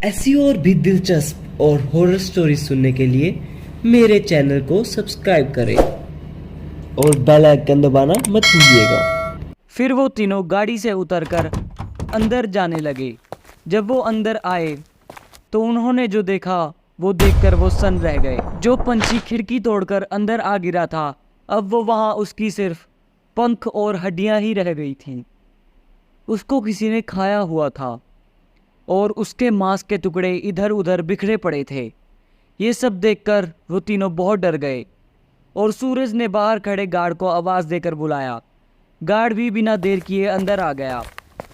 ऐसी और भी दिलचस्प और हॉरर स्टोरी सुनने के लिए मेरे चैनल को सब्सक्राइब करें और बेल आइकन दबाना मत भूलिएगा। फिर वो तीनों गाड़ी से उतरकर अंदर जाने लगे। जब वो अंदर आए तो उन्होंने जो देखा वो देखकर वो सन्न रह गए। जो पंछी खिड़की तोड़कर अंदर आ गिरा था, अब वो वहाँ उसकी सिर्फ पंख और हड्डियाँ ही रह गई थीं। उसको किसी ने खाया हुआ था और उसके मांस के टुकड़े इधर उधर बिखरे पड़े थे। ये सब देखकर वो तीनों बहुत डर गए और सूरज ने बाहर खड़े गार्ड को आवाज़ देकर बुलाया। गार्ड भी बिना देर किए अंदर आ गया।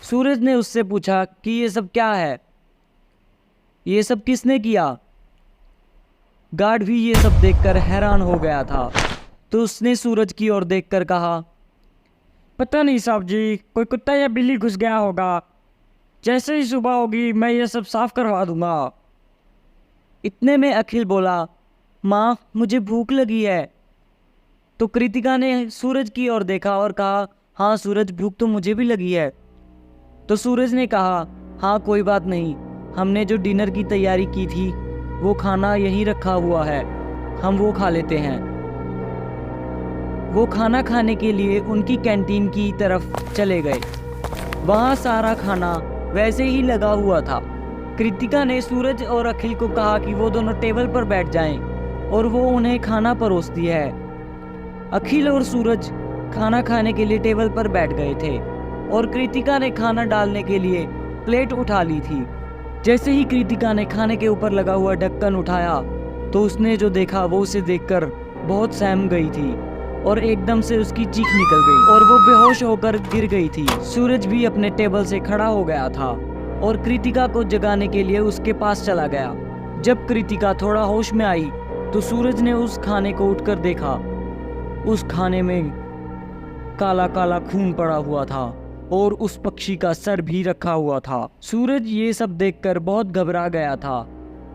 सूरज ने उससे पूछा कि ये सब क्या है, ये सब किसने किया। गार्ड भी ये सब देखकर हैरान हो गया था, तो उसने सूरज की ओर देखकर कहा, पता नहीं साहब जी, कोई कुत्ता या बिल्ली घुस गया होगा। जैसे ही सुबह होगी मैं ये सब साफ करवा दूंगा। इतने में अखिल बोला, माँ मुझे भूख लगी है। तो कृतिका ने सूरज की ओर देखा और कहा, हाँ सूरज, भूख तो मुझे भी लगी है। तो सूरज ने कहा, हाँ कोई बात नहीं, हमने जो डिनर की तैयारी की थी वो खाना यहीं रखा हुआ है, हम वो खा लेते हैं। वो खाना खाने के लिए उनकी कैंटीन की तरफ चले गए। वहाँ सारा खाना वैसे ही लगा हुआ था। कृतिका ने सूरज और अखिल को कहा कि वो दोनों टेबल पर बैठ जाएं और वो उन्हें खाना परोसती है। अखिल और सूरज खाना खाने के लिए टेबल पर बैठ गए थे और कृतिका ने खाना डालने के लिए प्लेट उठा ली थी। जैसे ही कृतिका ने खाने के ऊपर लगा हुआ ढक्कन उठाया तो उसने जो देखा वो उसे देखकर बहुत सहम गई थी और एकदम से उसकी चीख निकल गई और वो बेहोश होकर गिर गई थी। सूरज भी अपने टेबल से खड़ा हो गया था और कृतिका को जगाने के लिए उसके पास चला गया। जब कृतिका थोड़ा होश में आई तो सूरज ने उस खाने को उठकर देखा। उस खाने में काला काला खून पड़ा हुआ था और उस पक्षी का सर भी रखा हुआ था। सूरज ये सब देखकर बहुत घबरा गया था।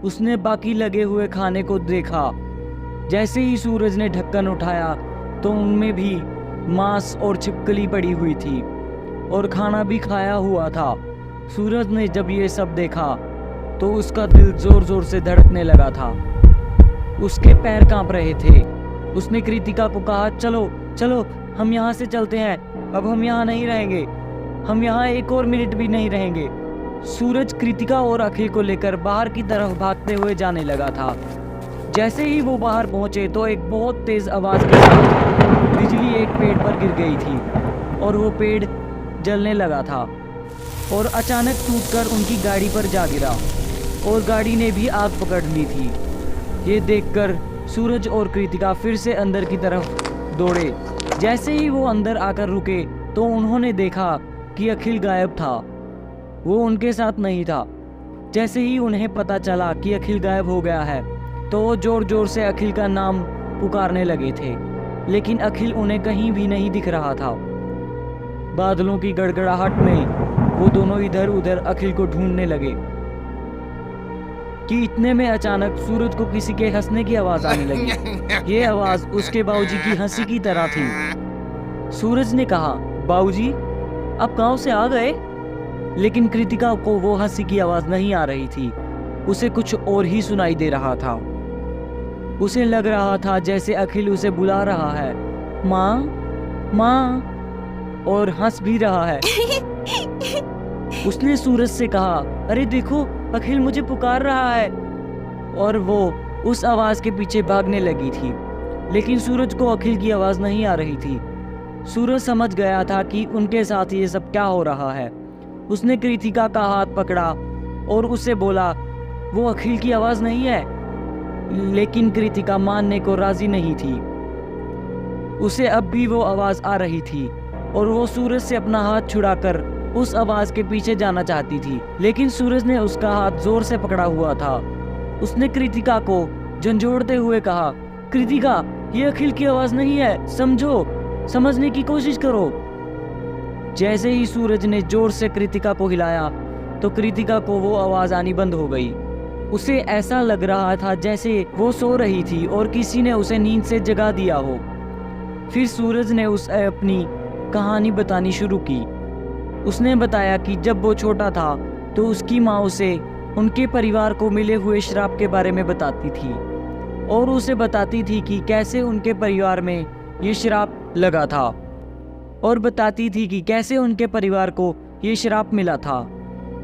उसने बाकी लगे हुए खाने को देखा। जैसे ही सूरज ने ढक्कन उठाया तो उनमें भी मांस और छिपकली पड़ी हुई थी और खाना भी खाया हुआ था। सूरज ने जब ये सब देखा तो उसका दिल जोर जोर से धड़कने लगा था। उसके पैर कांप रहे थे। उसने कृतिका को कहा, चलो चलो हम यहाँ से चलते हैं, अब हम यहाँ नहीं रहेंगे, हम यहाँ एक और मिनट भी नहीं रहेंगे। सूरज कृतिका और अखिल को लेकर बाहर की तरफ भागते हुए जाने लगा था। जैसे ही वो बाहर पहुंचे तो एक बहुत तेज आवाज के साथ बिजली एक पेड़ पर गिर गई थी और वो पेड़ जलने लगा था और अचानक टूटकर उनकी गाड़ी पर जा गिरा और गाड़ी ने भी आग पकड़ ली थी। ये देखकर सूरज और कृतिका फिर से अंदर की तरफ दौड़े। जैसे ही वो अंदर आकर रुके तो उन्होंने देखा कि अखिल गायब था, वो उनके साथ नहीं था। जैसे ही उन्हें पता चला कि अखिल गायब हो गया है तो वो जोर जोर से अखिल का नाम पुकारने लगे थे, लेकिन अखिल उन्हें कहीं भी नहीं दिख रहा था। बादलों की गड़गड़ाहट में वो दोनों इधर उधर अखिल को ढूंढने लगे कि इतने में अचानक सूरज को किसी के हंसने की आवाज आने लगी। ये आवाज उसके बाबूजी की हंसी की तरह थी। सूरज ने कहा, बाबूजी आप गांव से आ गए? लेकिन कृतिका को वो हंसी की आवाज नहीं आ रही थी, उसे कुछ और ही सुनाई दे रहा था। उसे लग रहा था जैसे अखिल उसे बुला रहा है, माँ माँ, और हंस भी रहा है। उसने सूरज से कहा, अरे देखो अखिल मुझे पुकार रहा है, और वो उस आवाज के पीछे भागने लगी थी। लेकिन सूरज को अखिल की आवाज नहीं आ रही थी। सूरज समझ गया था कि उनके साथ ये सब क्या हो रहा है। उसने कृतिका का हाथ पकड़ा और उससे बोला, वो अखिल की आवाज नहीं है। लेकिन कृतिका मानने को राजी नहीं थी। उसे अब भी वो आवाज आ रही थी और वो सूरज से अपना हाथ छुड़ाकर उस आवाज के पीछे जाना चाहती थी, लेकिन सूरज ने उसका हाथ जोर से पकड़ा हुआ था। उसने कृतिका को झंझोड़ते हुए कहा, कृतिका ये अखिल की आवाज नहीं है, समझो, समझने की कोशिश करो। जैसे ही सूरज ने जोर से कृतिका को हिलाया तो कृतिका को वो आवाज आनी बंद हो गई। उसे ऐसा लग रहा था जैसे वो सो रही थी और किसी ने उसे नींद से जगा दिया हो। फिर सूरज ने उसे अपनी कहानी बतानी शुरू की। उसने बताया कि जब वो छोटा था तो उसकी माँ उसे उनके परिवार को मिले हुए श्राप के बारे में बताती थी और उसे बताती थी कि कैसे उनके परिवार में ये श्राप लगा था और बताती थी कि कैसे उनके परिवार को ये श्राप मिला था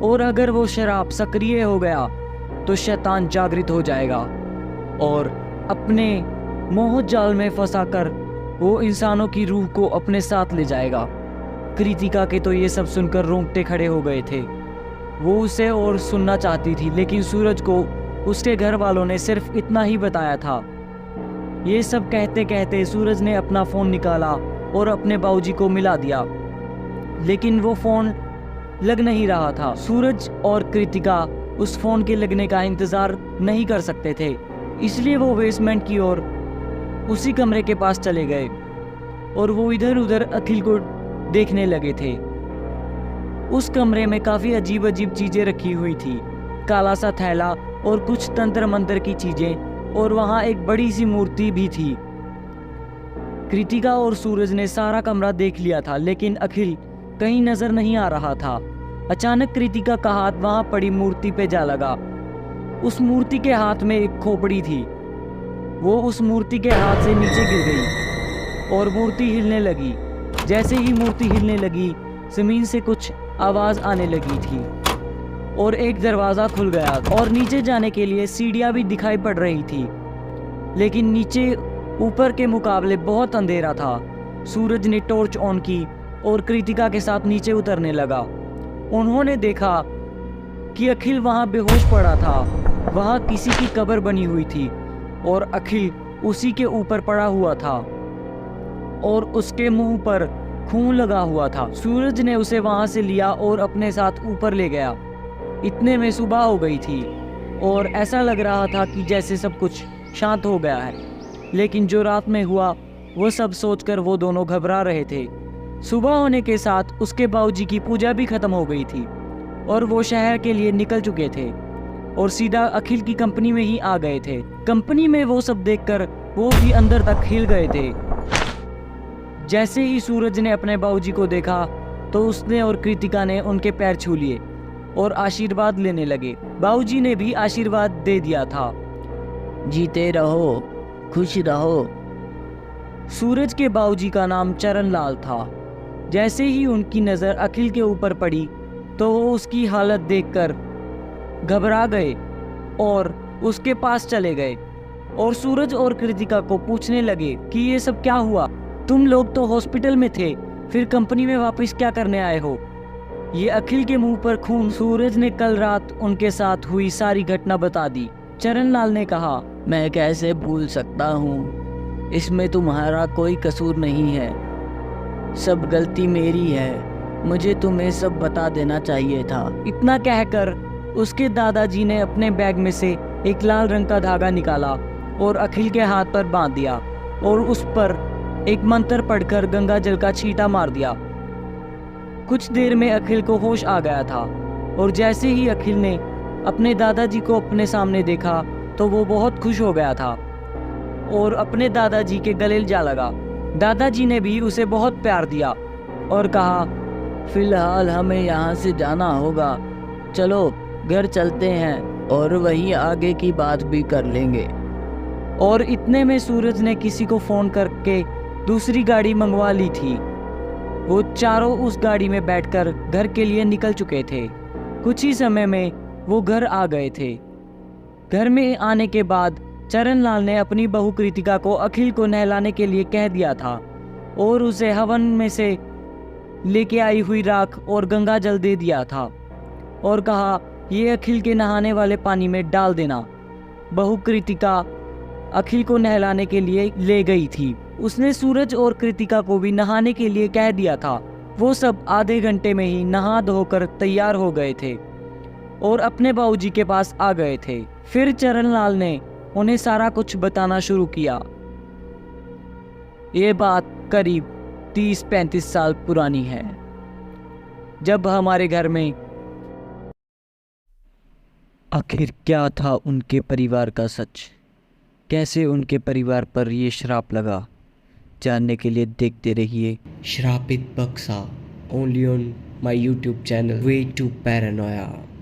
और अगर वो श्राप सक्रिय हो गया तो शैतान जागृत हो जाएगा और अपने मोह जाल में फंसाकर वो इंसानों की रूह को अपने साथ ले जाएगा। कृतिका के तो ये सब सुनकर रोंगटे खड़े हो गए थे। वो उसे और सुनना चाहती थी, लेकिन सूरज को उसके घर वालों ने सिर्फ इतना ही बताया था। ये सब कहते कहते सूरज ने अपना फ़ोन निकाला और अपने बाबूजी को मिला दिया, लेकिन वो फ़ोन लग नहीं रहा था। सूरज और कृतिका उस फ़ोन के लगने का इंतज़ार नहीं कर सकते थे, इसलिए वो बेसमेंट की ओर उसी कमरे के पास चले गए और वो इधर उधर अखिल को देखने लगे थे। उस कमरे में काफ़ी अजीब अजीब चीज़ें रखी हुई थी, काला सा थैला और कुछ तंत्र मंत्र की चीज़ें, और वहाँ एक बड़ी सी मूर्ति भी थी। कृतिका और सूरज ने सारा कमरा देख लिया था, लेकिन अखिल कहीं नज़र नहीं आ रहा था। अचानक कृतिका का हाथ वहाँ पड़ी मूर्ति पे जा लगा। उस मूर्ति के हाथ में एक खोपड़ी थी। वो उस मूर्ति के हाथ से नीचे गिर गई और मूर्ति हिलने लगी। जैसे ही मूर्ति हिलने लगी, जमीन से कुछ आवाज़ आने लगी थी और एक दरवाज़ा खुल गया और नीचे जाने के लिए सीढ़ियाँ भी दिखाई पड़ रही थी, लेकिन नीचे ऊपर के मुकाबले बहुत अंधेरा था। सूरज ने टॉर्च ऑन की और कृतिका के साथ नीचे उतरने लगा। उन्होंने देखा कि अखिल वहाँ बेहोश पड़ा था। वहाँ किसी की कब्र बनी हुई थी और अखिल उसी के ऊपर पड़ा हुआ था और उसके मुंह पर खून लगा हुआ था। सूरज ने उसे वहाँ से लिया और अपने साथ ऊपर ले गया। इतने में सुबह हो गई थी और ऐसा लग रहा था कि जैसे सब कुछ शांत हो गया है, लेकिन जो रात में हुआ वो सब सोचकर वो दोनों घबरा रहे थे। सुबह होने के साथ उसके बाबूजी की पूजा भी खत्म हो गई थी और वो शहर के लिए निकल चुके थे और सीधा अखिल की कंपनी में ही आ गए थे। कंपनी में वो सब देखकर वो भी अंदर तक हिल गए थे। जैसे ही सूरज ने अपने बाबूजी को देखा तो उसने और कृतिका ने उनके पैर छू लिए और आशीर्वाद लेने लगे। बाबूजी ने भी आशीर्वाद दे दिया था, जीते रहो, खुश रहो। सूरज के बाबूजी का नाम चरण लाल था। जैसे ही उनकी नज़र अखिल के ऊपर पड़ी तो वो उसकी हालत देखकर घबरा गए और उसके पास चले गए और सूरज और कृतिका को पूछने लगे कि ये सब क्या हुआ, तुम लोग तो हॉस्पिटल में थे, फिर कंपनी में वापस क्या करने आए हो? ये अखिल के मुंह पर खून। सूरज ने कल रात उनके साथ हुई सारी घटना बता दी। चरण लाल ने कहा, मैं कैसे भूल सकता हूँ, इसमें तुम्हारा कोई कसूर नहीं है, सब गलती मेरी है, मुझे तुम्हें सब बता देना चाहिए था। इतना कहकर उसके दादाजी ने अपने बैग में से एक लाल रंग का धागा निकाला और अखिल के हाथ पर बांध दिया और उस पर एक मंत्र पढ़कर गंगा जल का छींटा मार दिया। कुछ देर में अखिल को होश आ गया था और जैसे ही अखिल ने अपने दादाजी को अपने सामने देखा तो वो बहुत खुश हो गया था और अपने दादाजी के गले जा लगा। दादाजी ने भी उसे बहुत प्यार दिया और कहा, फिलहाल हमें यहाँ से जाना होगा, चलो घर चलते हैं और वहीं आगे की बात भी कर लेंगे। और इतने में सूरज ने किसी को फ़ोन करके दूसरी गाड़ी मंगवा ली थी। वो चारों उस गाड़ी में बैठकर घर के लिए निकल चुके थे। कुछ ही समय में वो घर आ गए थे। घर में आने के बाद चरण लाल ने अपनी बहू कृतिका को अखिल को नहलाने के लिए कह दिया था और उसे हवन में से लेके आई हुई राख और गंगा जल दे दिया था और कहा, ये अखिल के नहाने वाले पानी में डाल देना। बहू कृतिका अखिल को नहलाने के लिए ले गई थी। उसने सूरज और कृतिका को भी नहाने के लिए कह दिया था। वो सब आधे घंटे में ही नहा धोकर तैयार हो गए थे और अपने बाबूजी के पास आ गए थे। फिर चरण लाल ने उन्हें सारा कुछ बताना शुरू किया। ये बात करीब 30-35 साल पुरानी है, जब हमारे घर में आखिर क्या था उनके परिवार का सच, कैसे उनके परिवार पर ये श्राप लगा, जानने के लिए देखते रहिए श्रापित बक्सा only on my YouTube channel Way to Paranoia.